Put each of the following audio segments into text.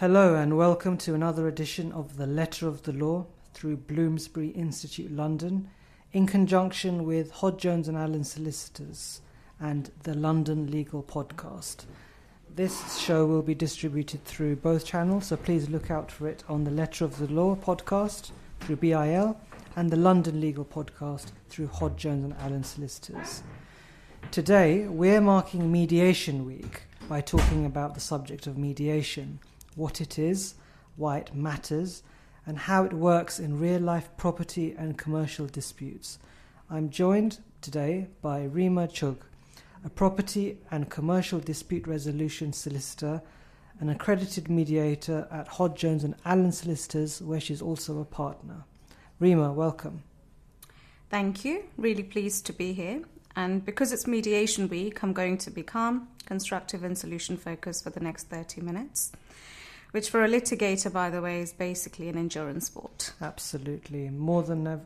Hello and welcome to another edition of The Letter of the Law through Bloomsbury Institute London in conjunction with Hodge Jones and Allen Solicitors and the London Legal Podcast. This show will be distributed through both channels, so please look out for it on the Letter of the Law podcast through BIL and the London Legal Podcast through Hodge Jones and Allen Solicitors. Today we're marking Mediation Week by talking about the subject of mediation, what it is, why it matters, and how it works in real-life property and commercial disputes. I'm joined today by Reema Chugh, a property and commercial dispute resolution solicitor, an accredited mediator at Hodge Jones and Allen Solicitors, where she's also a partner. Reema, welcome. Thank you. Really pleased to be here. And because it's Mediation Week, I'm going to be calm, constructive and solution-focused for the next 30 minutes. Which for a litigator, by the way, is basically an endurance sport. Absolutely. More than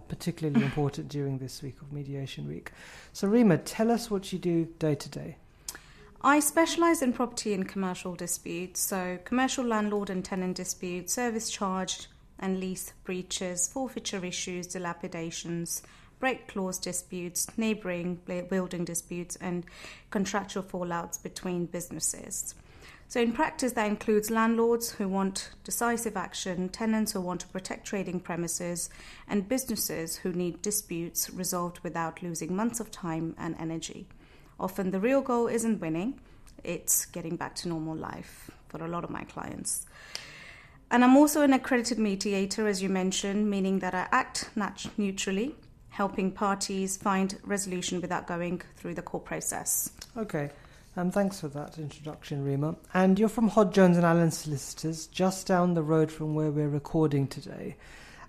particularly important during this week of Mediation Week. So Reema, tell us what you do day to day. I specialise in property and commercial disputes, so commercial landlord and tenant disputes, service charge and lease breaches, forfeiture issues, dilapidations, break clause disputes, neighbouring building disputes and contractual fallouts between businesses. So in practice, that includes landlords who want decisive action, tenants who want to protect trading premises, and businesses who need disputes resolved without losing months of time and energy. Often the real goal isn't winning, it's getting back to normal life for a lot of my clients. And I'm also an accredited mediator, as you mentioned, meaning that I act neutrally, helping parties find resolution without going through the court process. Okay. Thanks for that introduction, Reema. And you're from Hodge Jones and Allen Solicitors, just down the road from where we're recording today.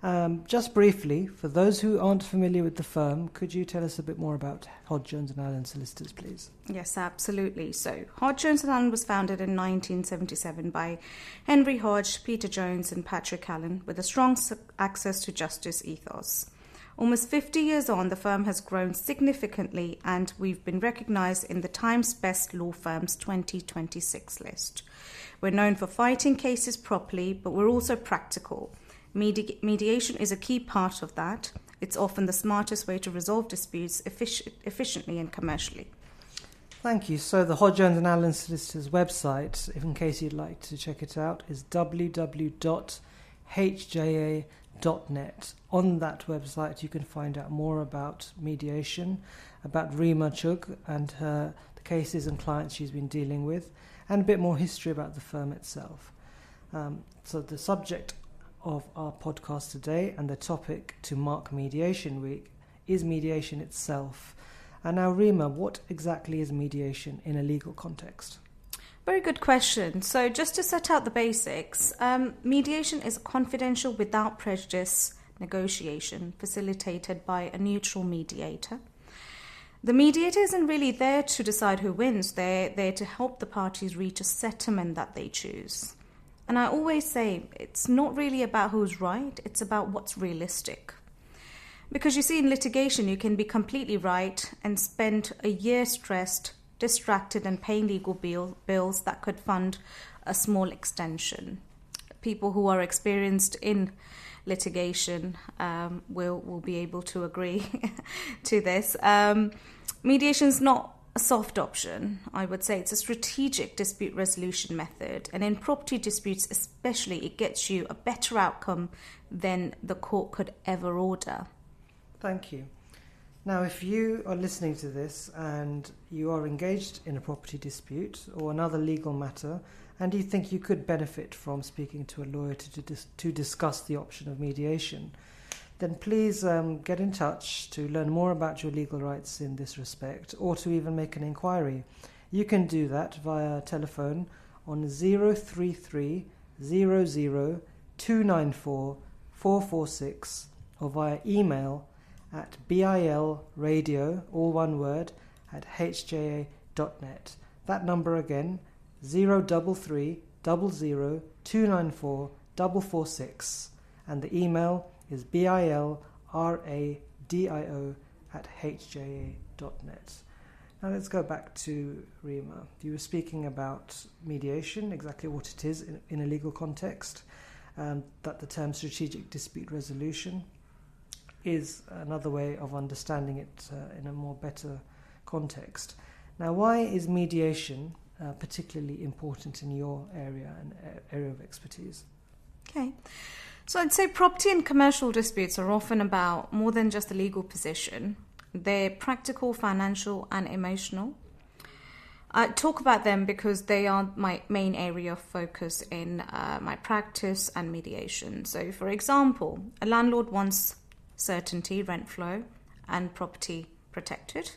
Just briefly, for those who aren't familiar with the firm, could you tell us a bit more about Hodge Jones and Allen Solicitors, please? Yes, absolutely. So, Hodge Jones and Allen was founded in 1977 by Henry Hodge, Peter Jones and Patrick Allen, with a strong access to justice ethos. Almost 50 years on, the firm has grown significantly and we've been recognised in the Times Best Law Firms 2026 list. We're known for fighting cases properly, but we're also practical. Mediation is a key part of that. It's often the smartest way to resolve disputes efficiently and commercially. Thank you. So the Hodge Jones and Allen Solicitors website, if in case you'd like to check it out, is www.hja.net. On that website you can find out more about mediation, about Reema Chugh and the cases and clients she's been dealing with, and a bit more history about the firm itself. So the subject of our podcast today and the topic to mark Mediation Week is mediation itself. And now Reema, what exactly is mediation in a legal context? Very good question. So just to set out the basics, mediation is a confidential, without prejudice negotiation facilitated by a neutral mediator. The mediator isn't really there to decide who wins. They're there to help the parties reach a settlement that they choose. And I always say it's not really about who's right, it's about what's realistic. Because you see, in litigation, you can be completely right and spend a year stressed, distracted and paying legal bills that could fund a small extension. People who are experienced in litigation will be able to agree to this. Mediation is not a soft option. I would say it's a strategic dispute resolution method, and in property disputes especially, it gets you a better outcome than the court could ever order. Thank you. Now, if you are listening to this and you are engaged in a property dispute or another legal matter, and you think you could benefit from speaking to a lawyer to discuss the option of mediation, then please get in touch to learn more about your legal rights in this respect, or to even make an inquiry. You can do that via telephone on 033 00 294 446 or via email at bilradio, all one word, at hja.net. That number again, 033 00 294 446, and the email is bilradio@hja.net. Now let's go back to Reema. You were speaking about mediation, exactly what it is in a legal context, that the term strategic dispute resolution is another way of understanding it in a more better context. Now, why is mediation particularly important in your area and area of expertise? Okay. So I'd say property and commercial disputes are often about more than just a legal position. They're practical, financial, and emotional. I talk about them because they are my main area of focus in my practice and mediation. So, for example, a landlord wants certainty, rent flow, and property protected.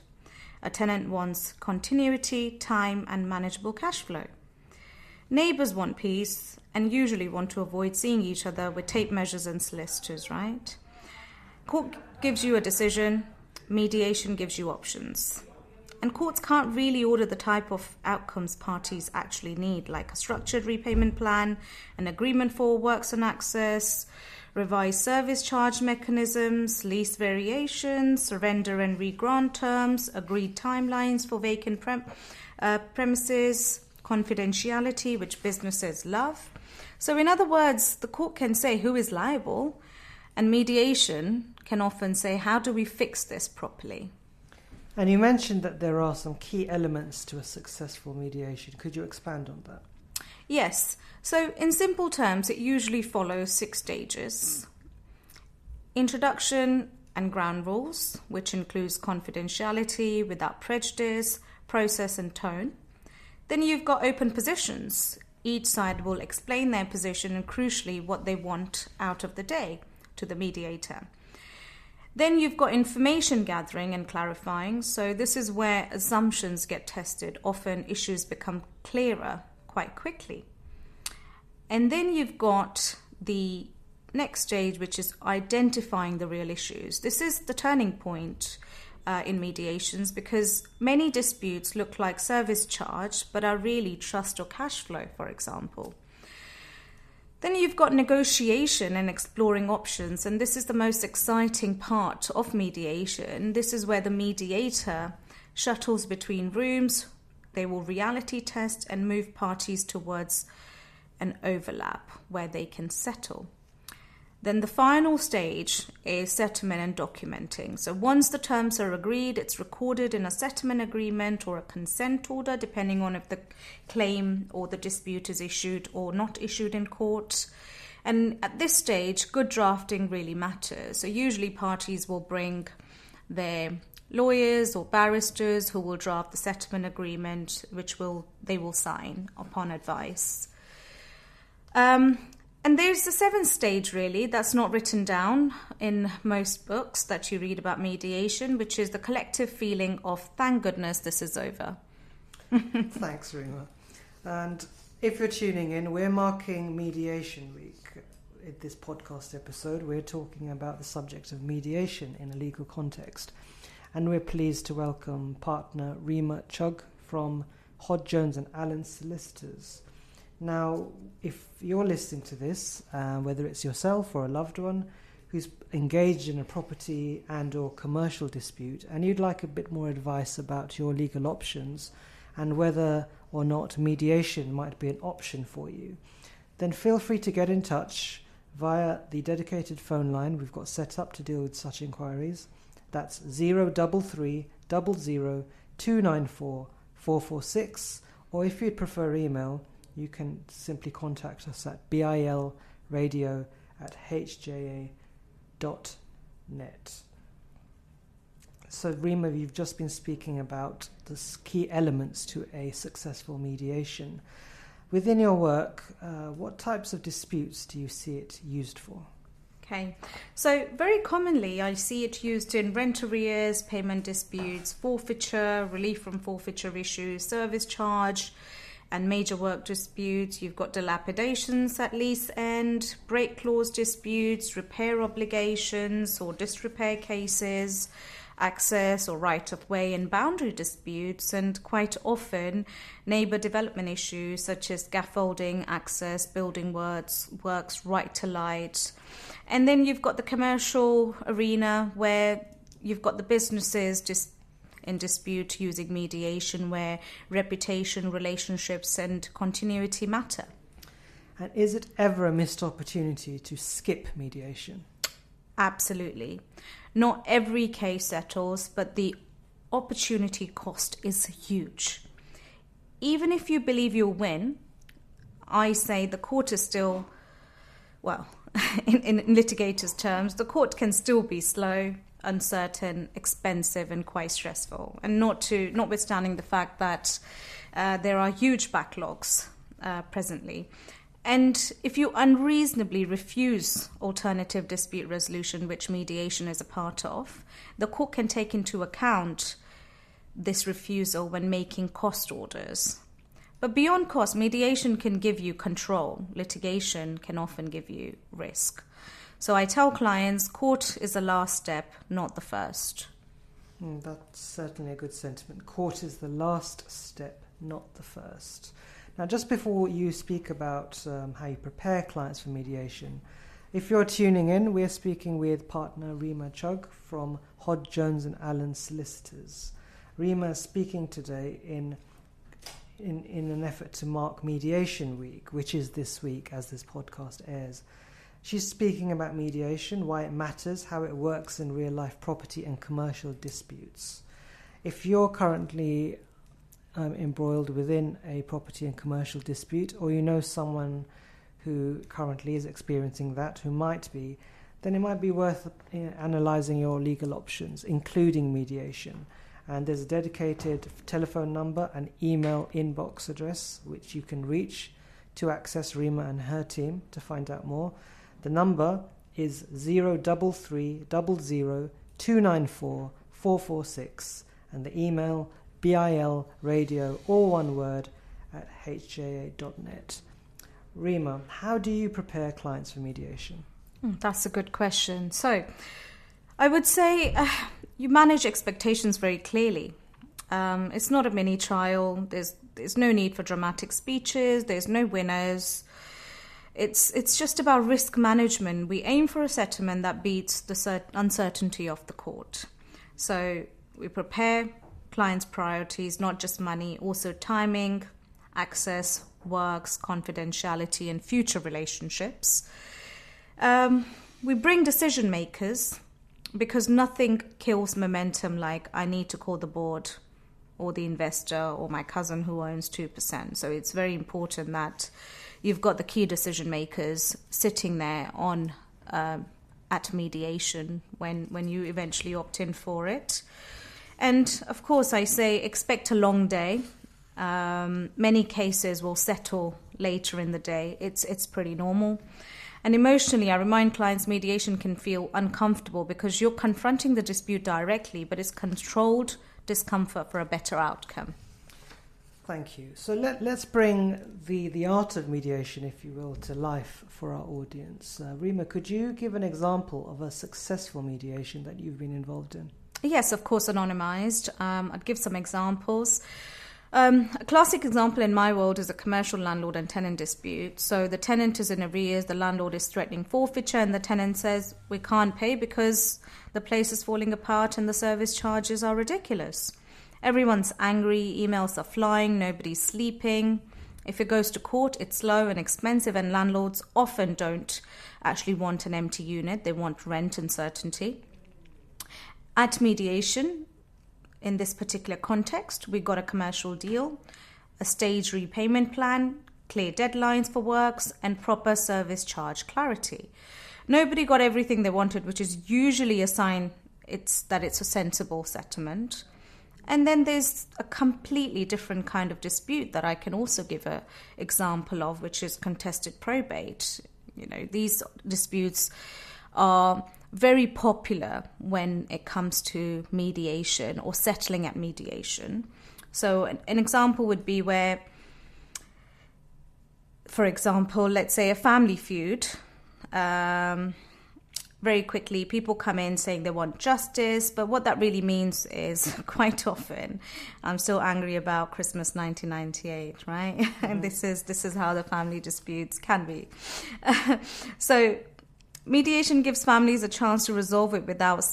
A tenant wants continuity, time, and manageable cash flow. Neighbours want peace and usually want to avoid seeing each other with tape measures and solicitors, right? Court gives you a decision, mediation gives you options. And courts can't really order the type of outcomes parties actually need, like a structured repayment plan, an agreement for works and access, revised service charge mechanisms, lease variations, surrender and re-grant terms, agreed timelines for vacant premises, confidentiality, which businesses love. So in other words, the court can say who is liable, and mediation can often say, how do we fix this properly? And you mentioned that there are some key elements to a successful mediation. Could you expand on that? Yes. So in simple terms, it usually follows 6 stages. Introduction and ground rules, which includes confidentiality, without prejudice, process and tone. Then you've got open positions. Each side will explain their position and crucially what they want out of the day to the mediator. Then you've got information gathering and clarifying. So this is where assumptions get tested. Often issues become clearer quite quickly. And then you've got the next stage, which is identifying the real issues. This is the turning point in mediations because many disputes look like service charge but are really trust or cash flow, for example. Then you've got negotiation and exploring options, and this is the most exciting part of mediation. This is where the mediator shuttles between rooms. They will reality test and move parties towards an overlap where they can settle. Then the final stage is settlement and documenting. So once the terms are agreed, it's recorded in a settlement agreement or a consent order, depending on if the claim or the dispute is issued or not issued in court. And at this stage, good drafting really matters. So usually parties will bring their lawyers or barristers who will draft the settlement agreement, which they will sign upon advice. And there's the 7th stage, really, that's not written down in most books that you read about mediation, which is the collective feeling of, thank goodness this is over. Thanks, Reema. And if you're tuning in, we're marking Mediation Week. In this podcast episode, we're talking about the subject of mediation in a legal context. And we're pleased to welcome partner Reema Chugh from Hodge, Jones and Allen Solicitors. Now, if you're listening to this, whether it's yourself or a loved one who's engaged in a property and or commercial dispute and you'd like a bit more advice about your legal options and whether or not mediation might be an option for you, then feel free to get in touch via the dedicated phone line we've got set up to deal with such inquiries. That's 033 00 294 446, or if you'd prefer email, you can simply contact us at bilradio@hja.net. So, Reema, you've just been speaking about the key elements to a successful mediation. Within your work, what types of disputes do you see it used for? Okay, so very commonly I see it used in rent arrears, payment disputes, forfeiture, relief from forfeiture issues, service charge, and major work disputes. You've got dilapidations at lease end, break clause disputes, repair obligations or disrepair cases, access or right of way and boundary disputes, and quite often neighbour development issues such as scaffolding, access, building works, right to light. And then you've got the commercial arena where you've got the businesses just in dispute using mediation where reputation, relationships and continuity matter. And is it ever a missed opportunity to skip mediation? Absolutely. Not every case settles, but the opportunity cost is huge. Even if you believe you'll win, I say the court is still, well, in litigators' terms, the court can still be slow, uncertain, expensive and quite stressful. And notwithstanding the fact that there are huge backlogs presently. And if you unreasonably refuse alternative dispute resolution, which mediation is a part of, the court can take into account this refusal when making cost orders. But beyond cost, mediation can give you control. Litigation can often give you risk. So I tell clients, court is the last step, not the first. That's certainly a good sentiment. Court is the last step, not the first. Now, just before you speak about how you prepare clients for mediation, if you're tuning in, we're speaking with partner Reema Chugh from Hodge, Jones and Allen Solicitors. Reema is speaking today in an effort to mark Mediation Week, which is this week as this podcast airs. She's speaking about mediation, why it matters, how it works in real-life property and commercial disputes. If you're currently embroiled within a property and commercial dispute, or you know someone who currently is experiencing that, who might be, then it might be worth analysing your legal options, including mediation. And there's a dedicated telephone number and email inbox address which you can reach to access Reema and her team to find out more. The number is 033 00 294 446 and the email bilradio, all one word, at hja.net. Reema, how do you prepare clients for mediation? That's a good question. So I would say you manage expectations very clearly. It's not a mini trial. There's no need for dramatic speeches. There's no winners. It's just about risk management. We aim for a settlement that beats the uncertainty of the court. So we prepare clients' priorities, not just money, also timing, access, works, confidentiality, and future relationships. We bring decision makers because nothing kills momentum like I need to call the board or the investor or my cousin who owns 2%. So it's very important that you've got the key decision makers sitting there on at mediation when you eventually opt in for it. And of course, I say expect a long day. Many cases will settle later in the day. It's pretty normal. And emotionally, I remind clients mediation can feel uncomfortable because you're confronting the dispute directly, but it's controlled discomfort for a better outcome. Thank you. So let's bring the art of mediation, if you will, to life for our audience. Reema, could you give an example of a successful mediation that you've been involved in? Yes, of course, anonymized. I'd give some examples. A classic example in my world is a commercial landlord and tenant dispute. So the tenant is in arrears, the landlord is threatening forfeiture, and the tenant says, we can't pay because the place is falling apart and the service charges are ridiculous. Everyone's angry, emails are flying, nobody's sleeping. If it goes to court, it's slow and expensive, and landlords often don't actually want an empty unit. They want rent and certainty. At mediation, in this particular context, we got a commercial deal, a staged repayment plan, clear deadlines for works, and proper service charge clarity. Nobody got everything they wanted, which is usually a sign that it's a sensible settlement. And then there's a completely different kind of dispute that I can also give an example of, which is contested probate. You know, these disputes are very popular when it comes to mediation or settling at mediation. So an example would be where, for example, let's say a family feud, very quickly people come in saying they want justice, but what that really means is quite often, I'm still angry about Christmas 1998, right? Mm-hmm. And this is how the family disputes can be. So mediation gives families a chance to resolve it without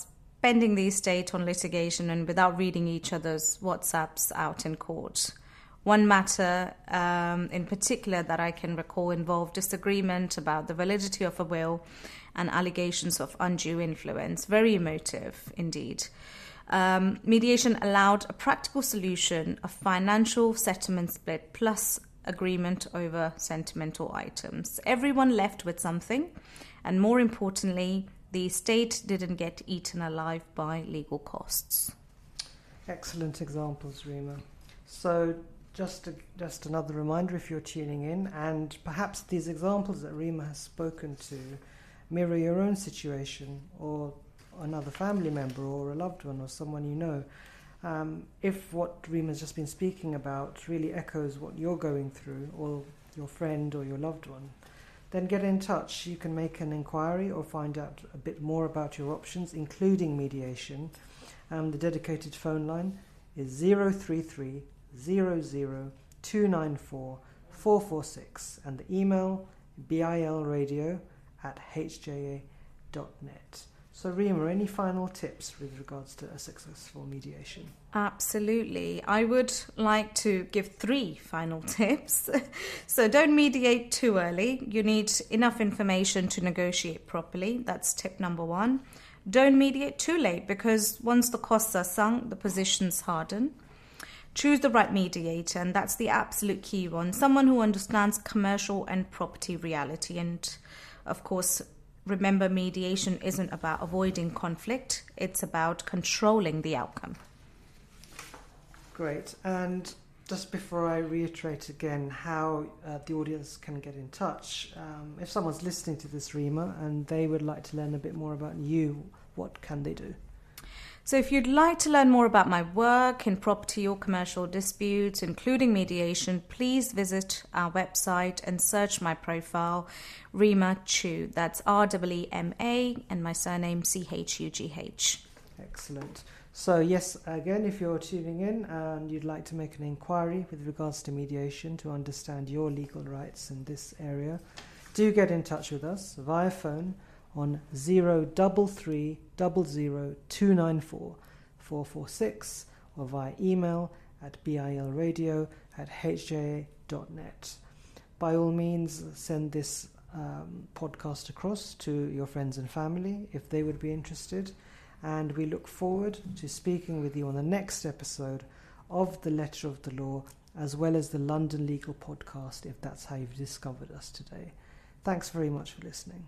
pending the estate on litigation and without reading each other's WhatsApps out in court. One matter in particular that I can recall involved disagreement about the validity of a will and allegations of undue influence. Very emotive indeed. Mediation allowed a practical solution of financial settlement split plus agreement over sentimental items. Everyone left with something, and more importantly, the estate didn't get eaten alive by legal costs. Excellent examples, Reema. So just another reminder if you're tuning in, and perhaps these examples that Reema has spoken to mirror your own situation or another family member or a loved one or someone you know. If what Reema's just been speaking about really echoes what you're going through, or your friend or your loved one, then get in touch. You can make an inquiry or find out a bit more about your options, including mediation. The dedicated phone line is 033 00 294 446, and the email bilradio@hja.net. So Reema, any final tips with regards to a successful mediation? Absolutely. I would like to give 3 final tips. So don't mediate too early. You need enough information to negotiate properly. That's tip number 1. Don't mediate too late, because once the costs are sunk, the positions harden. Choose the right mediator, and that's the absolute key one. Someone who understands commercial and property reality. And of course, remember, mediation isn't about avoiding conflict. It's about controlling the outcome. Great. And just before I reiterate again how the audience can get in touch, if someone's listening to this, Reema, and they would like to learn a bit more about you, what can they do? So if you'd like to learn more about my work in property or commercial disputes, including mediation, please visit our website and search my profile, Reema Chugh. That's REEMA and my surname CHUGH. Excellent. So yes, again, if you're tuning in and you'd like to make an inquiry with regards to mediation to understand your legal rights in this area, do get in touch with us via phone on 033 00 294 446 or via email at bilradio@hja.net. By all means, send this podcast across to your friends and family if they would be interested, and we look forward to speaking with you on the next episode of The Letter of the Law, as well as the London Legal Podcast, if that's how you've discovered us today. Thanks very much for listening.